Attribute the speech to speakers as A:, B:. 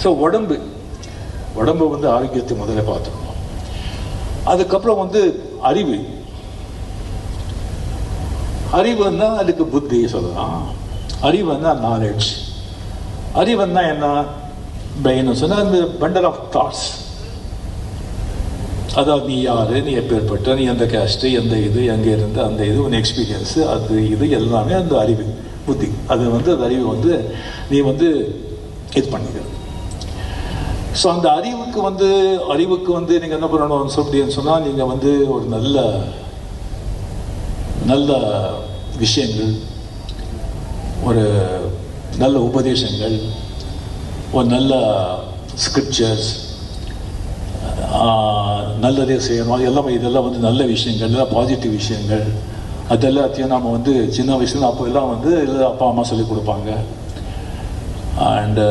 A: So உடம்பு வந்து ஆரோக்கியத்தை முதல்ல பார்த்துக்கணும். அதுக்கப்புறம் வந்து அறிவுன்னா அதுக்கு புத்தி சொல்லலாம். அறிவுன்னா நாலேஜ். அறிவுன்னா என்ன? பிரெயின் சொன்னால் அந்த பண்டல் ஆஃப் தாட்ஸ். அதாவது நீ யாரு, நீ எப்பேற்பட்ட, நீ எந்த கேஸ்ட்டு, எந்த இது, எங்கே இருந்து, அந்த இது உன் எக்ஸ்பீரியன்ஸு, அது இது எல்லாமே அந்த அறிவு புத்தி. அது வந்து அந்த அறிவு வந்து நீ வந்து இது பண்ணிக்கிறது. ஸோ அந்த அறிவுக்கு வந்து நீங்கள் என்ன பண்ணணும் சொல்லின்னு சொன்னால், நீங்கள் வந்து ஒரு நல்ல விஷயங்கள், ஒரு நல்ல உபதேசங்கள், ஒரு நல்ல ஸ்கிரிப்சர்ஸ், நல்லதே செய்யணும், இதெல்லாம் வந்து நல்ல விஷயங்கள், எல்லாம் பாசிட்டிவ் விஷயங்கள். அதெல்லாத்தையும் நாம் வந்து சின்ன வயசுல அப்போ எல்லாம் வந்து அப்பா அம்மா சொல்லிக் கொடுப்பாங்க. அண்ட்